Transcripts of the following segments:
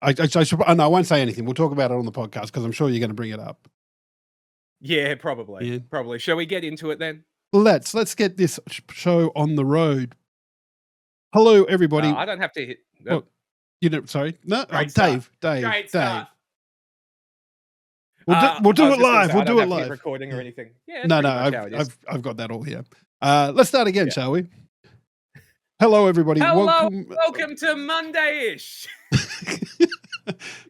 I won't say anything. We'll talk about it on the podcast because I'm sure you're going to bring it up. Yeah, probably. Yeah. Probably. Shall we get into it then? Let's get this show on the road. Hello, everybody. I don't have to hit. Sorry. No, Dave. Dave. Start. We'll do it live. We'll do it live. Recording or anything. Yeah. No. I've got that all here. Let's start again, shall we? Hello, everybody. Welcome to Mondayish.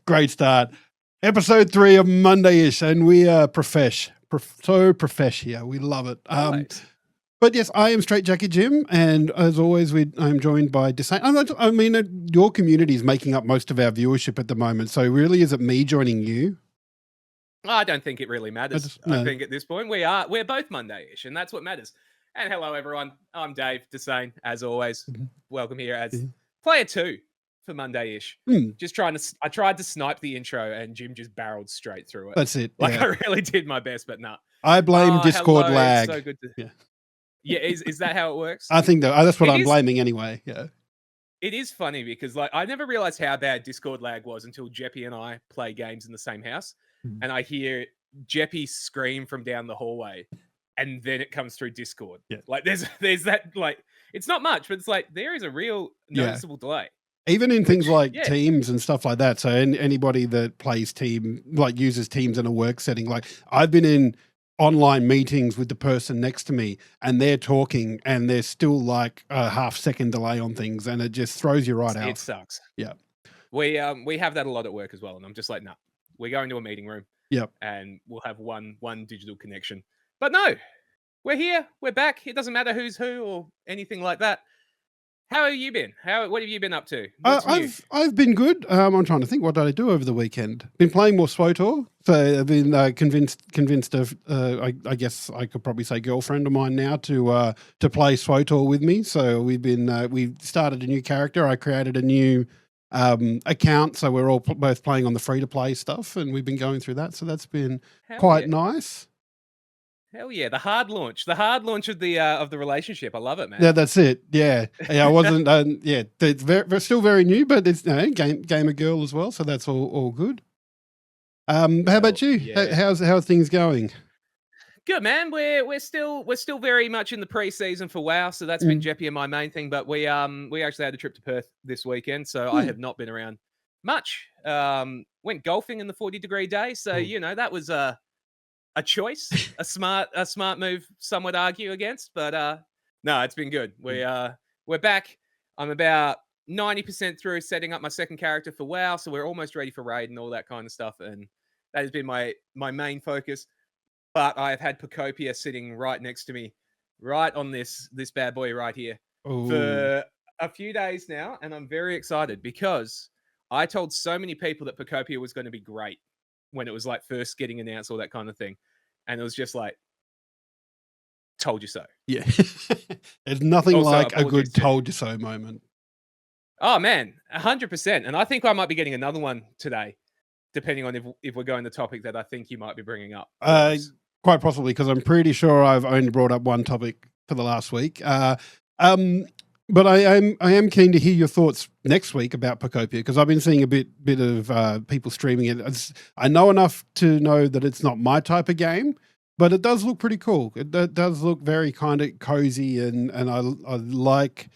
Great start. Episode 3 of Mondayish, and we are so profesh here. We love it. But yes, I am Straight Jackie Jim, and as always, I'm joined by Desane. Your community is making up most of our viewership at the moment, so really, is it me joining you? I don't think it really matters. I think at this point we're both Mondayish, and that's what matters. And hello, everyone. I'm Dave Desane, as always. Mm-hmm. Welcome here as player 2 for Mondayish. I tried to snipe the intro, and Jim just barreled straight through it. That's it. I really did my best, but nah. I blame Discord lag. It's so good to... Yeah, is that how it works? I think that's what I'm blaming anyway. Yeah. It is funny because I never realized how bad Discord lag was until Jeppy and I play games in the same house, and I hear Jeppy scream from down the hallway. And then it comes through Discord. Yeah. Like there's that, like, it's not much, but it's like there is a real noticeable delay. Even in things like Teams and stuff like that. So anybody that plays uses Teams in a work setting, like I've been in online meetings with the person next to me and they're talking and there's still like a half-second delay on things, and it just throws you right out. It sucks. Yeah. We have that a lot at work as well. And I'm just like, nah, we're going to a meeting room. Yep. And we'll have one digital connection. But no, we're here. We're back. It doesn't matter who's who or anything like that. How have you bbeen? What have you been up to? I've been good. I'm trying to think. What did I do over the weekend? Been playing more SWTOR. So I've been convinced of, I guess I could probably say girlfriend of mine now to play SWTOR with me. So we started a new character. I created a new account. So we're all both playing on the free-to-play stuff, and we've been going through that. So that's been quite nice. Hell yeah, the hard launch of the relationship. I love it, man. Yeah, that's it. Yeah, I wasn't. It's still very new, but it's gamer girl as well, so that's all good. How about you? Yeah. How's things going? Good, man. We're still very much in the pre-season for WoW, so that's been Jeppy and my main thing. But we actually had a trip to Perth this weekend, so I have not been around much. Went golfing in the 40-degree day, so that was a choice, a smart move, some would argue against, but no, it's been good. We're back. I'm about 90% through setting up my second character for WoW, so we're almost ready for raid and all that kind of stuff, and that has been my main focus. But I have had Pocopia sitting right next to me, right on this bad boy right here for a few days now, and I'm very excited because I told so many people that Pocopia was going to be great when it was like first getting announced, all that kind of thing. And it was just like, told you so. Yeah. There's nothing like a good told you so moment. Oh man, 100%. And I think I might be getting another one today, depending on if we're going the topic that I think you might be bringing up. Quite possibly, because I'm pretty sure I've only brought up one topic for the last week. But I am keen to hear your thoughts next week about Pocopia, because I've been seeing a bit of people streaming it. I know enough to know that it's not my type of game, but it does look pretty cool. It does look very kind of cozy, and I like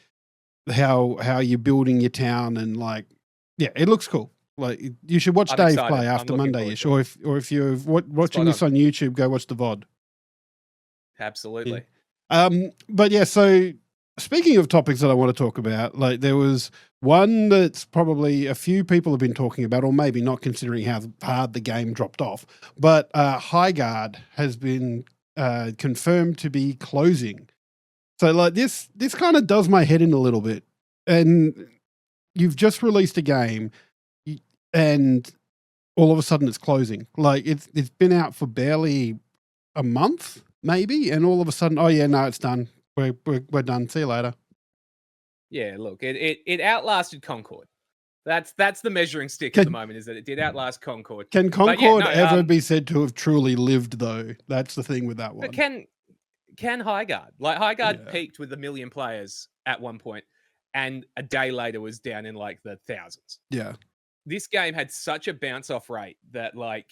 how you're building your town, and it looks cool. Like, you should watch Dave play after Mondayish, or if you're watching this on YouTube, go watch the VOD. Absolutely. But yeah, so. Speaking of topics that I want to talk about, like there was one that's probably a few people have been talking about, or maybe not, considering how hard the game dropped off. But Highguard has been confirmed to be closing. So like this kind of does my head in a little bit. And you've just released a game, and all of a sudden it's closing. Like it's been out for barely a month, maybe, and all of a sudden, oh yeah, no, it's done. We're done. See you later. Yeah, look, it outlasted Concord. That's the measuring stick at the moment, is that it did outlast Concord. Can Concord ever be said to have truly lived, though? That's the thing with that one. But can Highguard? Like, Highguard peaked with 1 million players at one point, and a day later was down in like the thousands. Yeah. this game had such a bounce off rate that like,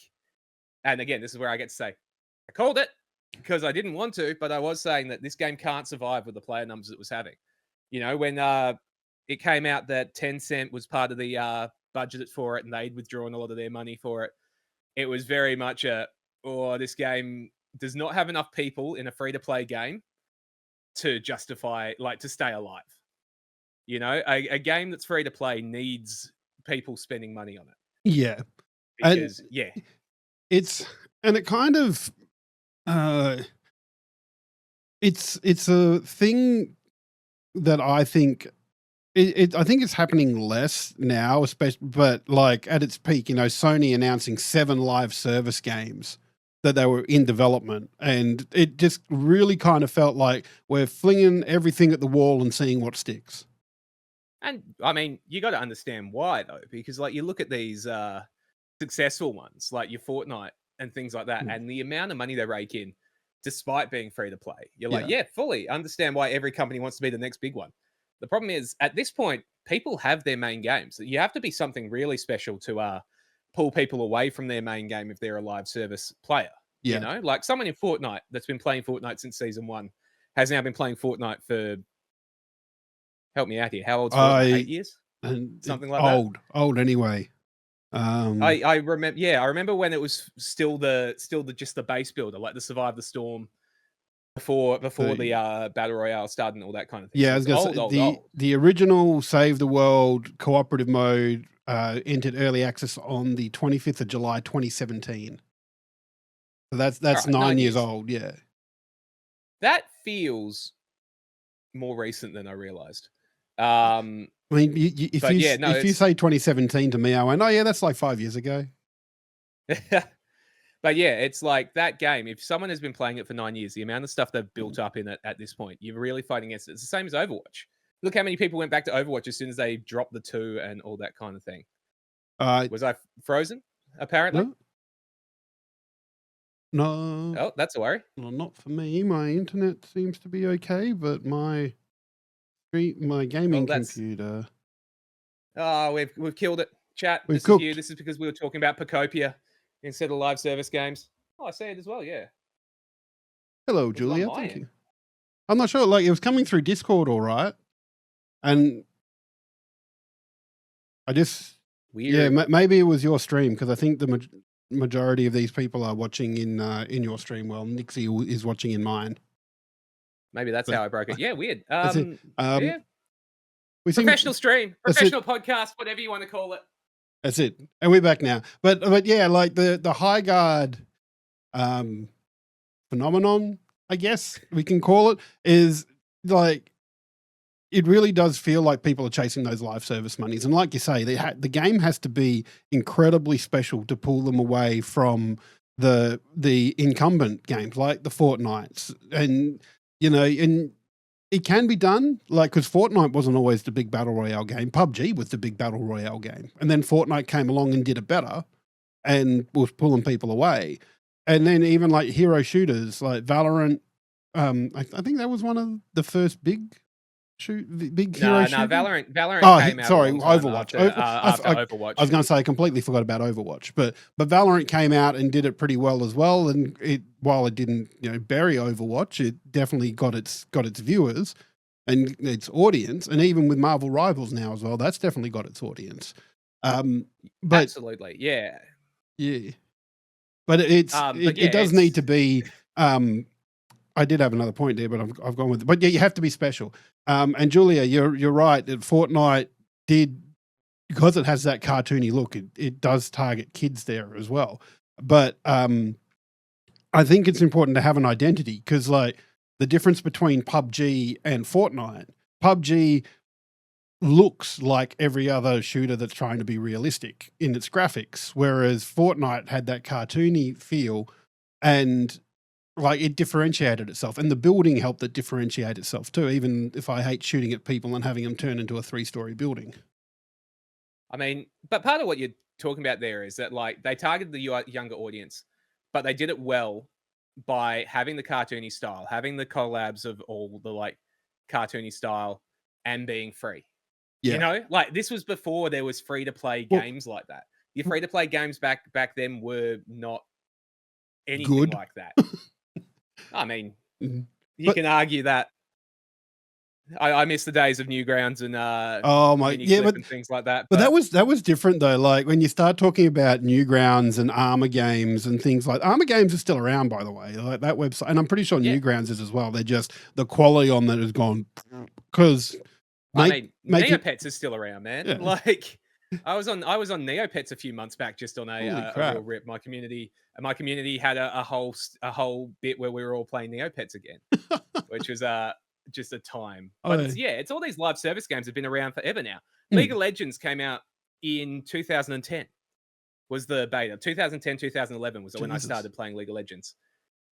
and again, this is where I get to say, I called it because I didn't want to, but I was saying that this game can't survive with the player numbers it was having. You know, when it came out that Tencent was part of the budget for it and they'd withdrawn a lot of their money for it, it was very much this game does not have enough people in a free to play game to justify, like, to stay alive. You know, a game that's free to play needs people spending money on it Yeah. because, And it kind of, it's a thing that I think I think it's happening less now, especially, but like at its peak, you know, Sony announcing 7 live service games that they were in development, and it just really kind of felt like we're flinging everything at the wall and seeing what sticks. And I mean, you got to understand why though, because like you look at these successful ones, like your Fortnite and things like that, and the amount of money they rake in, despite being free to play, you're like, yeah, fully understand why every company wants to be the next big one. The problem is, at this point, people have their main games. You have to be something really special to pull people away from their main game if they're a live service player. Yeah. You know, like someone in Fortnite that's been playing Fortnite since season 1 has now been playing Fortnite for, help me out here, how old's Fortnite? 8 years? Something like that? Old anyway. I remember, I remember when it was still the just the base builder, like the Survive the Storm before the Battle Royale started and all that kind of thing. Yeah, So I was going to say, old. the original Save the World cooperative mode entered early access on the 25th of July, 2017. So that's right, 9 years old, yeah. That feels more recent than I realized. I mean, if you say 2017 to me, I went, oh yeah, that's like 5 years ago. But yeah, it's like that game. If someone has been playing it for 9 years, the amount of stuff they've built up in it at this point, you're really fighting against it. It's the same as Overwatch. Look how many people went back to Overwatch as soon as they dropped the 2 and all that kind of thing. Was I frozen? Apparently. No. Oh, that's a worry. Well, not for me. My internet seems to be okay, but my gaming computer. Oh, we've killed it. Chat. This is you. This is because we were talking about Pacopia instead of live service games. Oh, I see it as well, yeah. Hello, Julia. Thank you. I'm not sure. Like, it was coming through Discord all right. And I just... Weird. Yeah, maybe it was your stream, because I think the majority of these people are watching in your stream. Well, Nixie is watching in mine. Maybe that's how I broke it. Yeah, weird. Yeah. Professional stream, professional podcast, whatever you want to call it. That's it. And we're back now. But yeah, like the Highguard phenomenon, I guess we can call it, is like, it really does feel like people are chasing those live service monies. And like you say, the game has to be incredibly special to pull them away from the incumbent games like the Fortnites. And, you know, and it can be done, like, because Fortnite wasn't always the big battle royale game. PUBG was the big battle royale game. And then Fortnite came along and did it better and was pulling people away. And then even like hero shooters like Valorant, I think that was one of the first big hero shooters. Valorant came out. Sorry, Overwatch. After Overwatch. I was going to say I completely forgot about Overwatch, but Valorant came out and did it pretty well as well. And while it didn't, you know, bury Overwatch, it definitely got its viewers and its audience. And even with Marvel Rivals now as well, that's definitely got its audience. But absolutely, yeah. But it does need to be. I did have another point there, but I've gone with it. But yeah, you have to be special. And Julia, you're right. Fortnite did, because it has that cartoony look, it does target kids there as well. But I think it's important to have an identity, because like the difference between PUBG and Fortnite, PUBG looks like every other shooter that's trying to be realistic in its graphics, whereas Fortnite had that cartoony feel and like it differentiated itself, and the building helped it differentiate itself too, even if I hate shooting at people and having them turn into a 3-story building. I mean, but part of what you're talking about there is that like they targeted the younger audience, but they did it well by having the cartoony style, having the collabs of all the like cartoony style and being free. You know, like this was before there was free to play games like that. Your free to play games back then were not anything good. like that. I mean, Mhm. you can argue that. I miss the days of Newgrounds and Oh my, Mini yeah, Clip but and things like that. but But that was different though. Like when you start talking about Newgrounds and Armor Games and things like Armor Games is still around, by the way. Like that website, and I'm pretty sure yeah, Newgrounds is as well. They're just the quality on that has gone because I mean, making Neopets is still around, man. yeah, Like I was on Neopets a few months back, just on holy a crap. real rip. My community had a whole bit where we were all playing Neopets again, which was just a time. But Oh, it's all these live service games have been around forever now. mm, League of Legends came out in 2010. Was the beta 2010 2011 was when I Jesus. started playing League of Legends.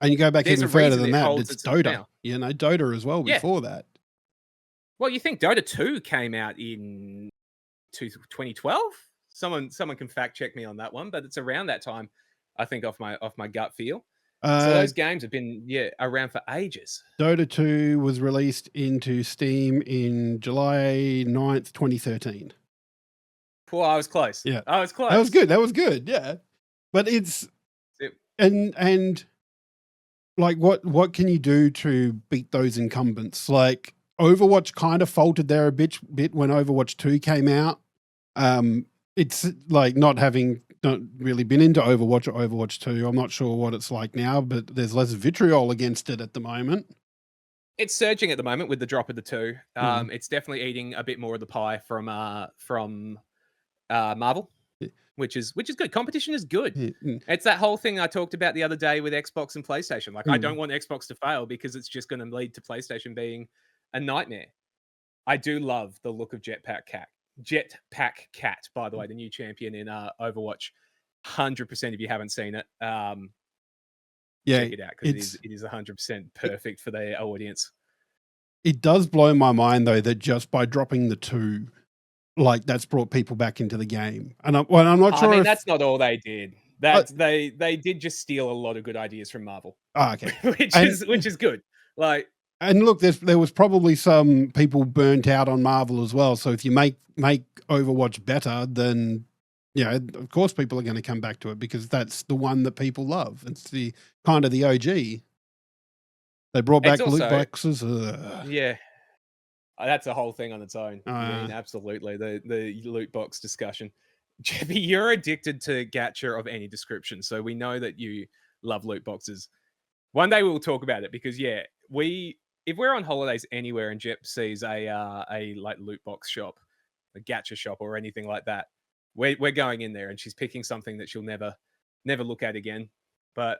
And you go back There's even a further reason than it that, holds it's itself Dota. now. You know, Dota as well Yeah. before that. Well, you think Dota 2 came out in 2012? Someone can fact check me on that one, but it's around that time, I think, off my gut feel. So those games have been around for ages. Dota 2 was released into Steam in July 9th, 2013. Well, I was close. Yeah. I was close. That was good. Yeah. But it's It- and like what can you do to beat those incumbents? Like Overwatch kind of faltered there a bit when Overwatch 2 came out. It's like not really been into Overwatch or Overwatch 2. I'm not sure what it's like now, but there's less vitriol against it at the moment. It's surging at the moment with the drop of the 2. Mm. It's definitely eating a bit more of the pie from Marvel, Yeah. which is good. Competition is good. Yeah. Mm. It's that whole thing I talked about the other day with Xbox and PlayStation. Like, I Mm. don't want Xbox to fail because it's just going to lead to PlayStation being a nightmare. I do love the look of Jetpack Cat, by the way, the new champion in Overwatch. 100% if you haven't seen it, check it out because it is 100% perfect for their audience. It does blow my mind though that just by dropping the 2, like that's brought people back into the game. And I'm not sure. I mean, that's not all they did. They did just steal a lot of good ideas from Marvel. Oh, okay. which is good. Like, and look, there was probably some people burnt out on Marvel as well. So if you make Overwatch better, then of course people are going to come back to it because that's the one that people love. It's the kind of the OG. They brought back loot boxes. Yeah. That's a whole thing on its own. I mean, absolutely. The loot box discussion. Jeffy, you're addicted to gacha of any description. So we know that you love loot boxes. One day we'll talk about it because if we're on holidays anywhere and Jeff sees a like loot box shop, a gacha shop or anything like that, we're going in there and she's picking something that she'll never look at again. But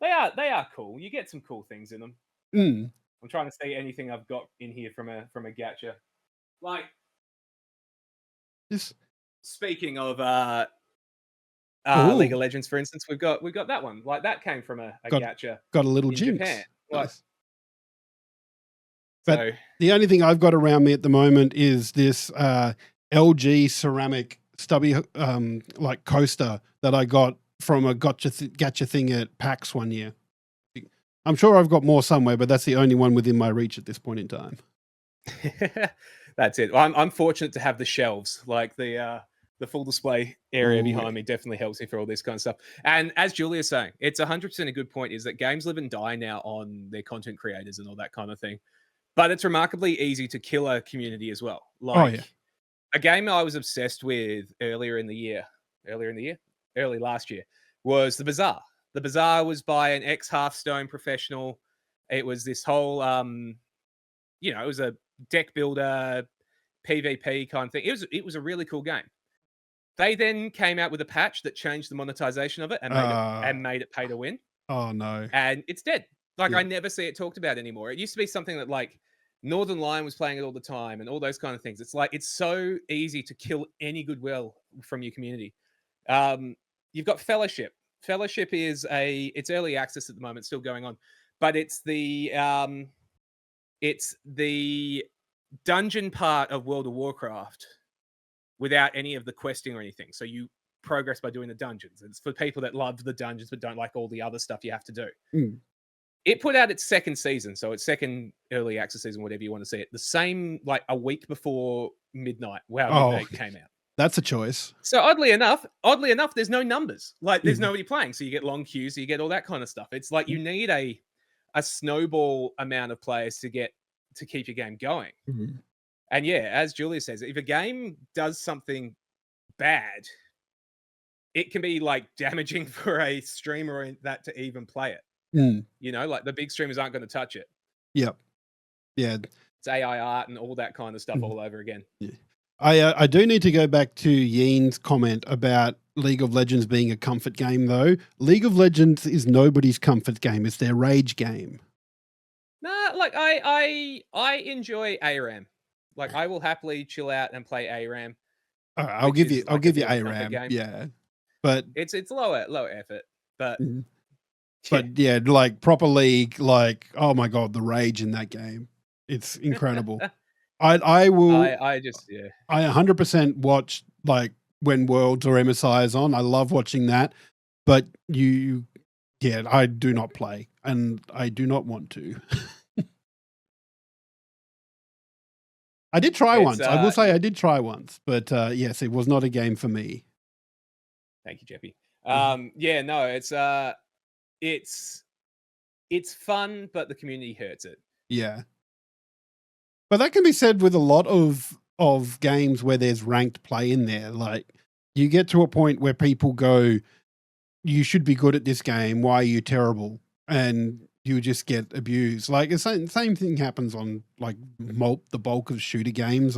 they are cool. You get some cool things in them. Mm. I'm trying to see anything I've got in here from a gacha. Like, speaking of League of Legends, for instance, we've got that one. Like that came from a gacha. Got a little in Jinx. Japan. Like, but the only thing I've got around me at the moment is this LG ceramic stubby like coaster that I got from a gacha thing at PAX one year. I'm sure I've got more somewhere, but that's the only one within my reach at this point in time. That's it. Well, I'm fortunate to have the shelves, like the full display area behind me definitely helps me for all this kind of stuff. And as Julia's saying, it's 100% a good point, is that games live and die now on their content creators and all that kind of thing. But it's remarkably easy to kill a community as well. Like a game I was obsessed with early last year, was The Bazaar. The Bazaar was by an ex-Hearthstone professional. It was this whole, it was a deck builder, PvP kind of thing. It was a really cool game. They then came out with a patch that changed the monetization of it and made it pay to win. Oh no! And it's dead. Like I never see it talked about anymore. It used to be something that like Northern Lion was playing it all the time and all those kind of things. It's like it's so easy to kill any goodwill from your community. You've got Fellowship. Fellowship is it's early access at the moment, still going on, but it's the dungeon part of World of Warcraft without any of the questing or anything. So you progress by doing the dungeons. It's for people that love the dungeons but don't like all the other stuff you have to do. Mm. It put out its second season, so its second early access season, whatever you want to see it, the same like a week before midnight. WoW Oh, Midnight came out. that's a choice. So oddly enough, there's no numbers. Like there's nobody playing, so you get long queues, so you get all that kind of stuff. It's like you need a snowball amount of players to keep your game going. Mhm. And yeah, as Julia says, if a game does something bad, it can be like damaging for a streamer that to even play it. Mm. You know, like the big streamers aren't going to touch it. Yep. Yeah. It's AI art and all that kind of stuff Mhm. all over again. Yeah. I do need to go back to Yeen's comment about League of Legends being a comfort game, though. League of Legends is nobody's comfort game. It's their rage game. Nah, like I enjoy ARAM. Like I will happily chill out and play ARAM. I'll which give is you like a bit of a comfort ARAM. game. Yeah. But It's lower effort, but Mhm. yeah. but yeah, like proper League, like oh my god, the rage in that game. It's incredible. I will I just yeah. I 100% watch like when Worlds or MSI is on. I love watching that. But I do not play and I do not want to. I did try It's, once. I will say I did try once, but yes, it was not a game for me. Thank you, Jeffy. Mhm. Yeah, no, it's fun, but the community hurts it. Yeah. But that can be said with a lot of games where there's ranked play in there. Like you get to a point where people go, you should be good at this game. Why are you terrible? And you just get abused. Like the same thing happens on like the bulk of shooter games.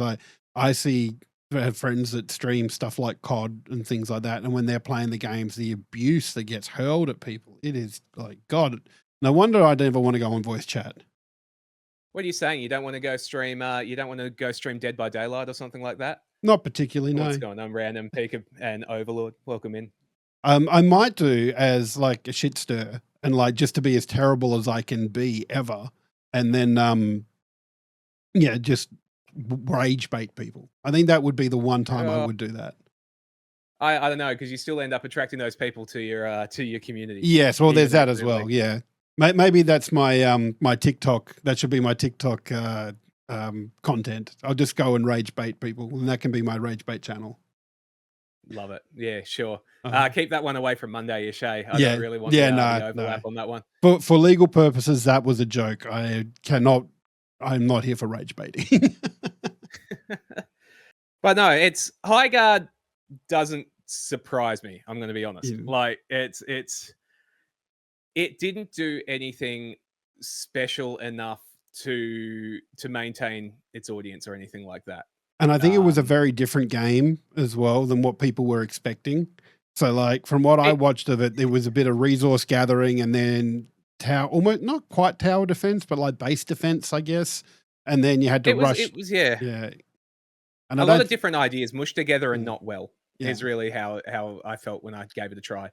I see I have friends that stream stuff like COD and things like that. And when they're playing the games, the abuse that gets hurled at people, it is like, God, no wonder I never want to go on voice chat. What are you saying? You don't want to go stream? You don't want to go stream Dead by Daylight or something like that? Not particularly, no. What's going on? Random Pika and Overlord, welcome in. I might do as like a shit stir and like just to be as terrible as I can be ever, and then just rage bait people. I think that would be the one time I would do that. I don't know, because you still end up attracting those people to your community. Yes, well, there's that as well. Yeah, maybe that's my my TikTok. That should be my TikTok content. I'll just go and rage bait people, and that can be my rage bait channel. Love it. Yeah, sure. Uh-huh. Keep that one away from Mondayish. I don't really want no, the overlap on that one. For legal purposes, that was a joke. I'm not here for rage baiting. But no, it's Highguard doesn't surprise me. I'm going to be honest. Yeah. Like it didn't do anything special enough to maintain its audience or anything like that. And I think it was a very different game as well than what people were expecting. So like from what I watched of it, there was a bit of resource gathering and then almost not quite tower defense, but like base defense, I guess. And then you had to rush. It was yeah. And a lot of different ideas mushed together and not well is really how I felt when I gave it a try.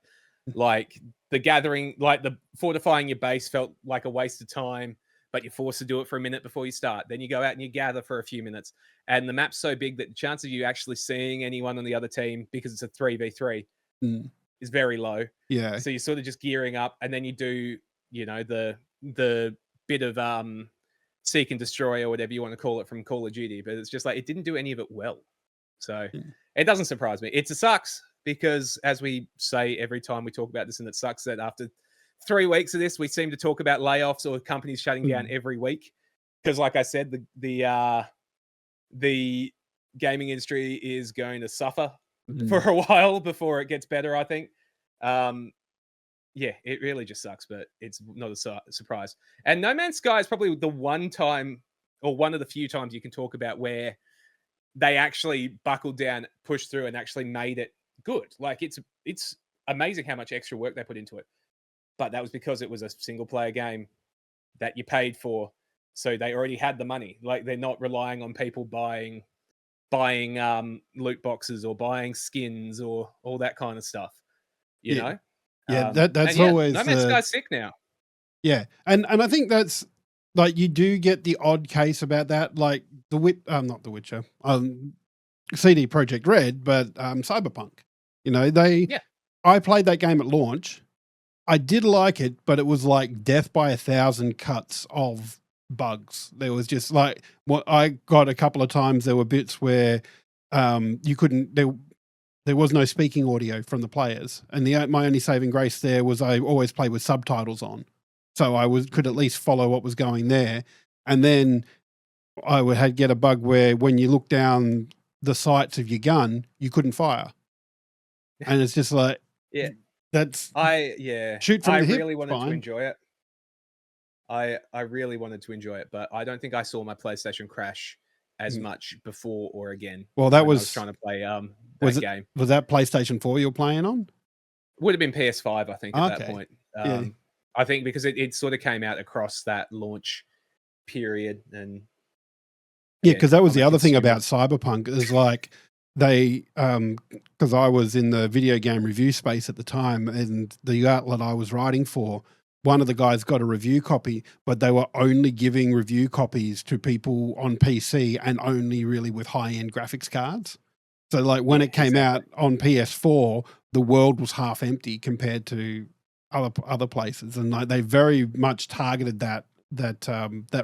Like the gathering, like the fortifying your base felt like a waste of time, but you're forced to do it for a minute before you start. Then you go out and you gather for a few minutes. And the map's so big that the chance of you actually seeing anyone on the other team, because it's a 3v3, is very low. Yeah. So you're sort of just gearing up, and then you do, the bit of seek and destroy or whatever you want to call it from Call of Duty. But it's just like it didn't do any of it well. So it doesn't surprise me. It sucks because, as we say every time we talk about this, and it sucks that after 3 weeks of this, we seem to talk about layoffs or companies shutting down every week. Because, like I said, the gaming industry is going to suffer for a while before it gets better, I think. It really just sucks, but it's not a surprise. And No Man's Sky is probably the one time, or one of the few times you can talk about where they actually buckled down, pushed through, and actually made it good. Like it's amazing how much extra work they put into it. But that was because it was a single player game that you paid for. So they already had the money. Like they're not relying on people buying loot boxes or buying skins or all that kind of stuff. You know? Yeah, that's always No Man's Sky's sick now. Yeah. And I think that's like you do get the odd case about that, like not The Witcher, CD Projekt Red, but Cyberpunk. I played that game at launch. I did like it, but it was like death by 1,000 cuts of bugs. There was just like what I got a couple of times. There were bits where you couldn't. There was no speaking audio from the players, and my only saving grace there was I always play with subtitles on, so I could at least follow what was going there. And then I would get a bug where when you look down the sights of your gun, you couldn't fire, and it's just like, yeah, that's shoot from I the hip. really wanted Fine. to enjoy it. I really wanted to enjoy it, but I don't think I saw my PlayStation crash as much before or again. Well, that I was was trying to play game. Was that PlayStation 4 you're playing on? Would have been PS5, I think, at that point. Yeah. I think because it sort of came out across that launch period, and yeah, because that was the other thing about Cyberpunk is like they because I was in the video game review space at the time, and the outlet I was writing for, one of the guys got a review copy, but they were only giving review copies to people on PC and only really with high-end graphics cards. So like when it came out on PS4, the world was half empty compared to other places, and like they very much targeted that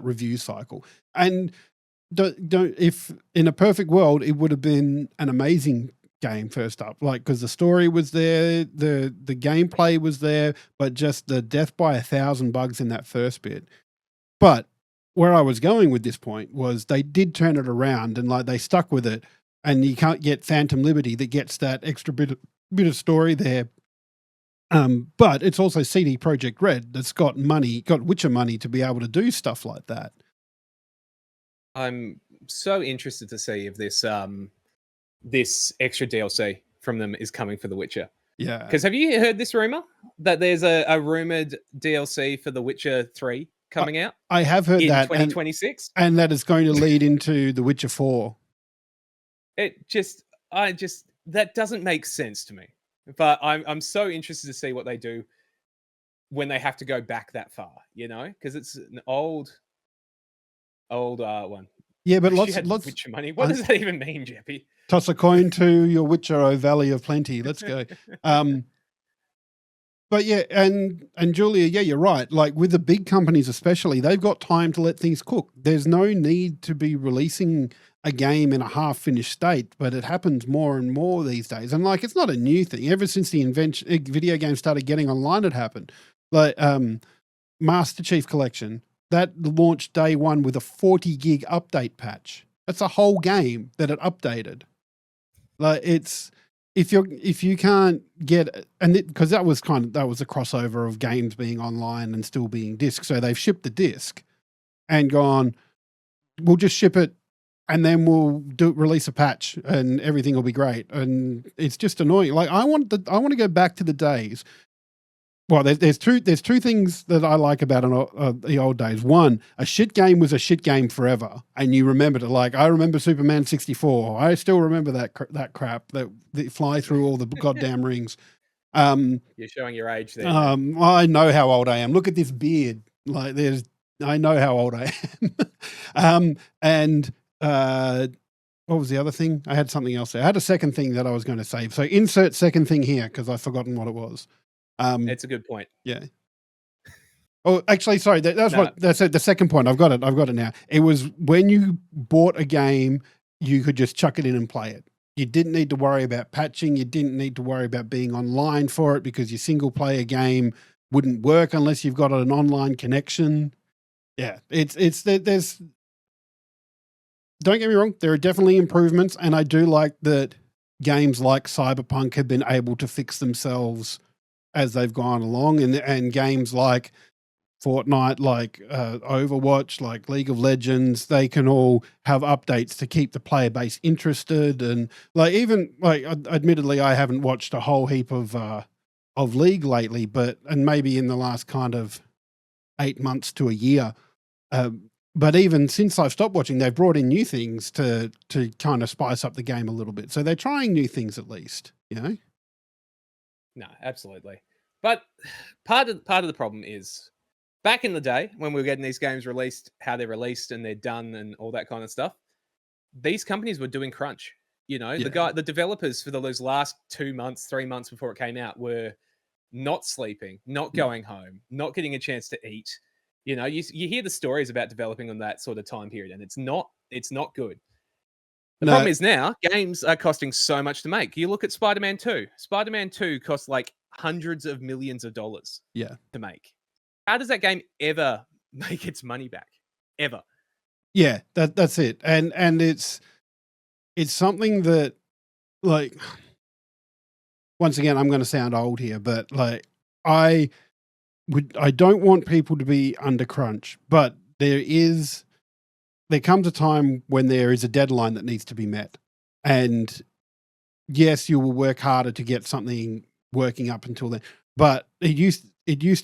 review cycle. And don't if in a perfect world it would have been an amazing game first up, like because the story was there, the gameplay was there, but just the death by 1,000 bugs in that first bit. But where I was going with this point was they did turn it around, and like they stuck with it, and you can't get Phantom Liberty that gets that extra bit of story there. But it's also CD Projekt Red that's got Witcher money to be able to do stuff like that. I'm so interested to see if this extra DLC from them is coming for The Witcher. Yeah. Because have you heard this rumor that there's a rumored DLC for The Witcher 3 coming out? I have heard that 2026, and that is going to lead into The Witcher 4. That doesn't make sense to me. But I'm so interested to see what they do when they have to go back that far, because it's an old one. Yeah, but lots Witcher money. What does that even mean, Jeppy? Toss a coin to your Witcher, O Valley of Plenty. Let's go. But yeah, and Julia, yeah, you're right. Like with the big companies especially, they've got time to let things cook. There's no need to be releasing a game in a half-finished state, but it happens more and more these days. And like, it's not a new thing. Ever since the video games started getting online, it happened. Like Master Chief Collection, that launched day one with a 40 gig update patch. That's a whole game that it updated. Like it's if you can't get, and because that was a crossover of games being online and still being disc. So they've shipped the disc and gone, we'll just ship it and then we'll release a patch and everything will be great. And it's just annoying. Like I want to go back to the days. Well, there's two things that I like about the old days. One, a shit game was a shit game forever, and you remembered it. Like I remember Superman 64. I still remember that crap that fly through all the goddamn rings. You're showing your age there. I know how old I am. Look at this beard. Like I know how old I am. And what was the other thing? I had something else there. I had a second thing that I was going to say. So insert second thing here because I've forgotten what it was. It's a good point. Yeah. Oh, actually, sorry. That's the second point. I've got it now. It was when you bought a game, you could just chuck it in and play it. You didn't need to worry about patching. You didn't need to worry about being online for it because your single player game wouldn't work unless you've got an online connection. Yeah, there's. Don't get me wrong. There are definitely improvements, and I do like that games like Cyberpunk have been able to fix themselves as they've gone along, and games like Fortnite, like Overwatch, like League of Legends, they can all have updates to keep the player base interested. And like even like admittedly, I haven't watched a whole heap of League lately, and maybe in the last kind of 8 months to a year. But even since I've stopped watching, they've brought in new things to kind of spice up the game a little bit. So they're trying new things at least, No, absolutely. But part of the problem is back in the day when we were getting these games released, how they're released and they're done and all that kind of stuff, these companies were doing crunch. The developers for those last 2 months, 3 months before it came out were not sleeping, not going home, not getting a chance to eat. You know, you hear the stories about developing on that sort of time period, and it's not good. The No, problem is now games are costing so much to make. You look at Spider-Man 2. Spider-Man 2 costs like hundreds of millions of dollars yeah, to make. How does that game ever make its money back? Ever? yeah, that's it. And it's something that, like, once again, I'm going to sound old here, but like, I don't want people to be under crunch, but there comes a time when there is a deadline that needs to be met. And yes, you will work harder to get something working up until then. But it used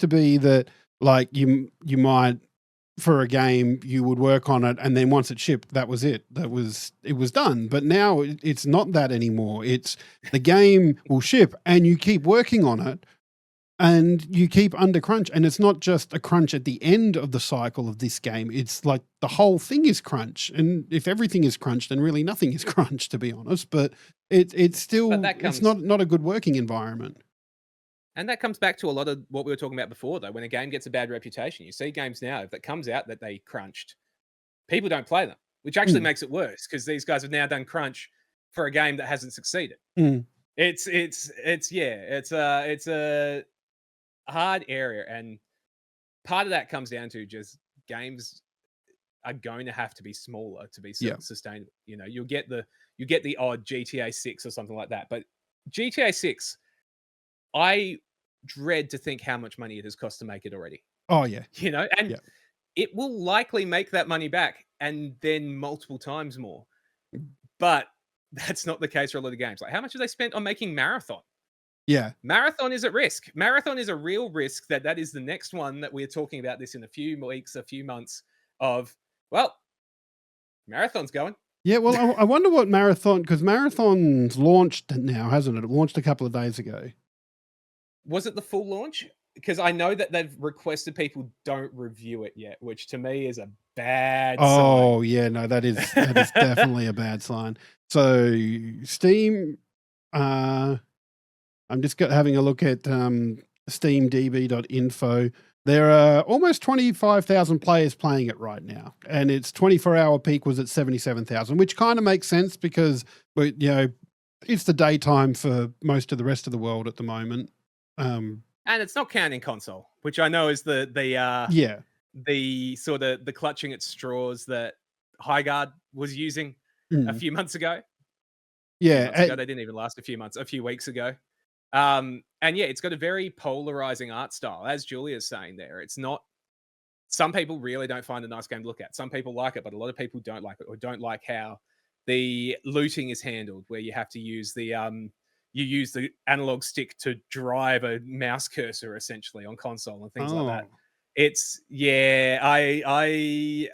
to be that, like, you might, for a game, you would work on it, and then once it shipped, that was it. It was done. But now it's not that anymore. It's the game will ship, and you keep working on it, and you keep under crunch. And it's not just a crunch at the end of the cycle of this game. It's like the whole thing is crunch. And if everything is crunch, then really nothing is crunch, to be honest. But it's still, it's not a good working environment. And that comes back to a lot of what we were talking about before, though. When a game gets a bad reputation, you see games now, if it comes out that they crunched, people don't play them, which actually makes it worse because these guys have now done crunch for a game that hasn't succeeded. It's a hard area, and part of that comes down to just games are going to have to be smaller to be sustainable. You know, you get the odd GTA 6 or something like that, but GTA 6, I dread to think how much money it has cost to make it already. Oh yeah. You know, and it will likely make that money back and then multiple times more. But that's not the case for a lot of games. Like, how much have they spent on making Marathon? Yeah. Marathon is at risk. Marathon is a real risk that is the next one that we're talking about this in a few weeks, a few months of, well, Marathon's going. Yeah, well, I wonder what Marathon, because Marathon's launched now, hasn't it? It launched a couple of days ago. Was it the full launch? Because I know that they've requested people don't review it yet, which to me is a bad sign. Oh, yeah, no, that is definitely a bad sign. So Steam, I'm just having a look at steamdb.info. There are almost 25,000 players playing it right now, and its 24-hour peak was at 77,000, which kind of makes sense because, you know, it's the daytime for most of the rest of the world at the moment. And it's not counting console, which I know is the sort of the clutching at straws that Highguard was using a few months ago. Yeah, they didn't even last a few weeks ago. And yeah, it's got a very polarizing art style, as Julia's saying there. It's not. Some people really don't find a nice game to look at. Some people like it, but a lot of people don't like it, or don't like how the looting is handled, where you have to use the you use the analog stick to drive a mouse cursor essentially on console and things like that. It's I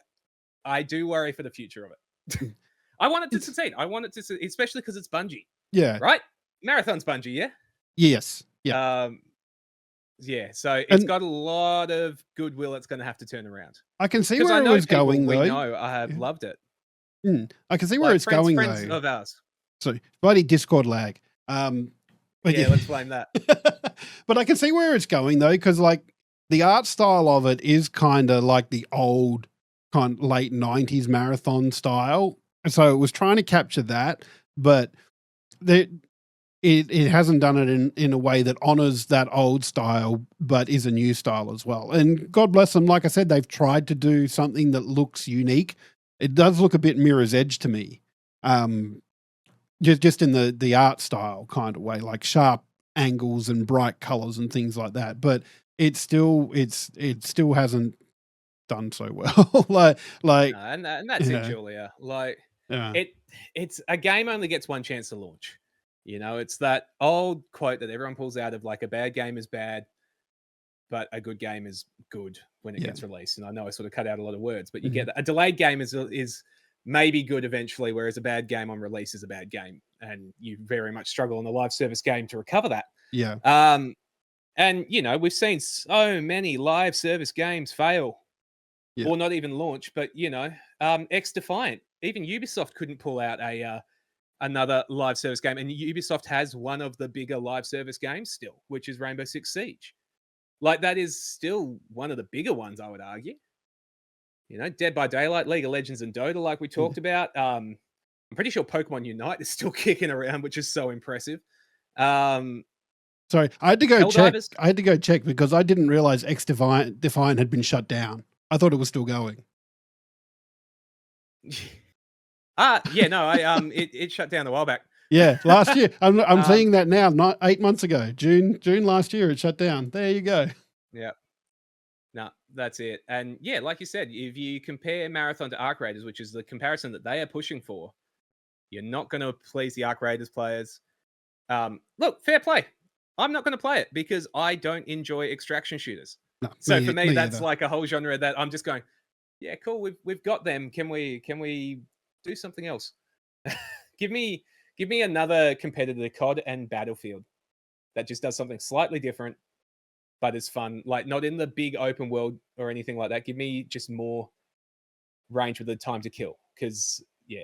do worry for the future of it. I want it to succeed. I want it to, especially because it's Bungie. Yeah. Right? Marathon's Bungie, yeah? Yes. Yeah. Yeah, so it's got a lot of goodwill it's going to have to turn around. I can see where it was going, though. We know I have loved it. I can see where it's going, friends though. Of ours. So, bloody Discord lag. Let's blame that. But I can see where it's going, though, because, like, the art style of it is kind of like the old kind of late 90s Marathon style. So it was trying to capture that, but it hasn't done it in a way that honors that old style, but is a new style as well. And God bless them. Like I said, they've tried to do something that looks unique. It does look a bit Mirror's Edge to me. Just in the art style kind of way, like sharp angles and bright colors and things like that. But it still hasn't done so well. like, no, and that's it, Julia. Like, it's a game only gets one chance to launch. You know, it's that old quote that everyone pulls out of, like, a bad game is bad, but a good game is good when it gets released. And I know I sort of cut out a lot of words, but you get that. A delayed game is maybe good eventually, whereas a bad game on release is a bad game. And you very much struggle in a live service game to recover that. Yeah. And, you know, we've seen so many live service games fail or not even launch, but, you know, X-Defiant, even Ubisoft couldn't pull out another live service game. And Ubisoft has one of the bigger live service games still, which is Rainbow Six Siege. Like, that is still one of the bigger ones, I would argue. You know, Dead by Daylight, League of Legends, and Dota, like we talked about. I'm pretty sure Pokemon Unite is still kicking around, which is so impressive. Sorry, I had to go check. Helldivers. I had to go check because I didn't realize X Defiant had been shut down. I thought it was still going. Yeah, no, it shut down a while back. Yeah, last year. I'm seeing that now. Not 8 months ago, June last year, it shut down. There you go. Yeah. No, that's it. And yeah, like you said, if you compare Marathon to Arc Raiders, which is the comparison that they are pushing for, you're not going to please the Arc Raiders players. Look, fair play. I'm not going to play it because I don't enjoy extraction shooters. No, so for me, that's either. like a whole genre that I'm just going, yeah, cool. We've got them. Can we do something else? give me another competitor to COD and Battlefield that just does something slightly different, but it's fun. Like, not in the big open world or anything like that. Give me just more range with the time to kill. Because, yeah.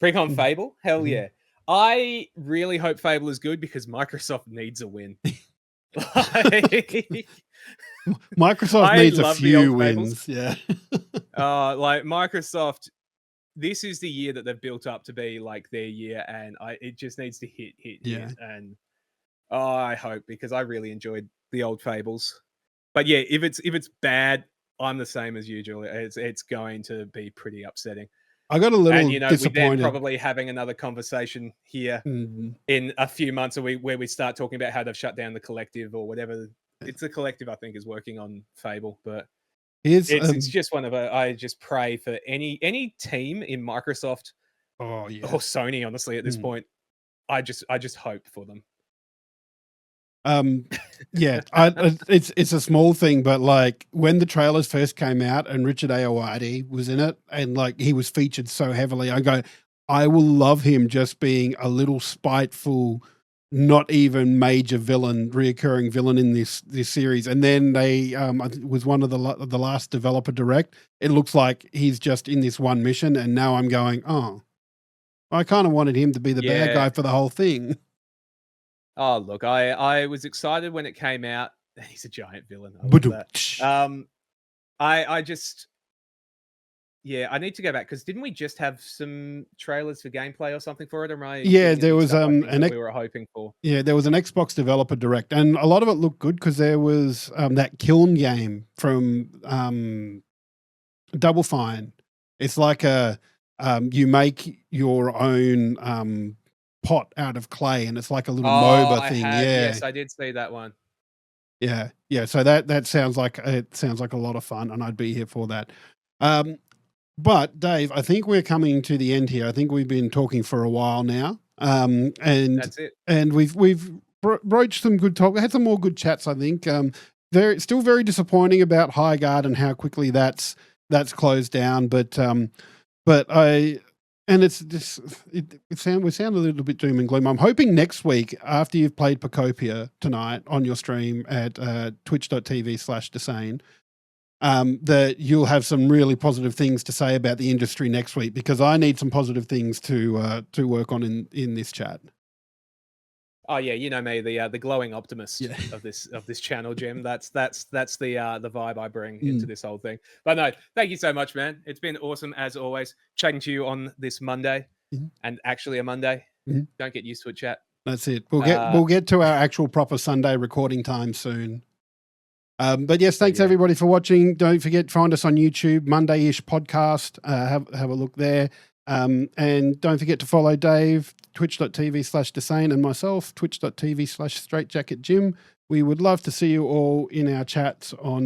Precon Fable? Hell yeah. I really hope Fable is good because Microsoft needs a win. Microsoft needs a few wins. Yeah. Like, Microsoft, this is the year that they've built up to be like their year, and it just needs to hit. Yeah. And I hope, because I really enjoyed the old Fables. But yeah, if it's bad, I'm the same as you, Julia. It's going to be pretty upsetting. I got a little and, disappointed. We're probably having another conversation here in a few months where we start talking about how they've shut down the collective or whatever. It's the collective, I think, is working on Fable, but it's just one of I just pray for any team in Microsoft or Sony, honestly, at this point. I just hope for them. Yeah, it's a small thing, but like when the trailers first came out and Richard Ayoade was in it and like he was featured so heavily, I go, I will love him just being a little spiteful, not even major villain, reoccurring villain in this series. And then they it was one of the last developer direct. It looks like he's just in this one mission, and now I'm going, oh, I kind of wanted him to be the bad guy for the whole thing. Oh, look, I was excited when it came out. He's a giant villain. I love that. I just, I need to go back because didn't we just have some trailers for gameplay or something for it? There was we were hoping for. Yeah, there was an Xbox developer direct, and a lot of it looked good because there was that Kiln game from Double Fine. It's like you make your own pot out of clay, and it's like a little MOBA thing. Yes, I did see that one. Yeah. So that sounds like a lot of fun, and I'd be here for that. But Dave, I think we're coming to the end here. I think we've been talking for a while now, and that's it. And we've broached some good talk. We had some more good chats. I think they're still very disappointing about Highguard and how quickly that's closed down. But and it's just we sound a little bit doom and gloom. I'm hoping next week, after you've played Pacopia tonight on your stream at twitch.tv/Desane, that you'll have some really positive things to say about the industry next week, because I need some positive things to work on in this chat. Oh yeah, you know me, the glowing optimist of this channel, Jim. That's the vibe I bring into this whole thing. But no, thank you so much, man. It's been awesome as always chatting to you on this Monday, and actually a Monday. Don't get used to it, chat. That's it. We'll get to our actual proper Sunday recording time soon. But yes, thanks everybody for watching. Don't forget, find us on YouTube, Mondayish podcast. Have a look there. And don't forget to follow Dave, twitch.tv/Desane, and myself, twitch.tv/StraightJacketJim. We would love to see you all in our chats on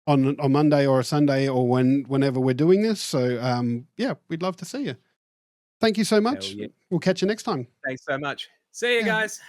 Monday or a Sunday or whenever we're doing this. So we'd love to see you. Thank you so much. We'll catch you next time. Thanks so much. See you guys.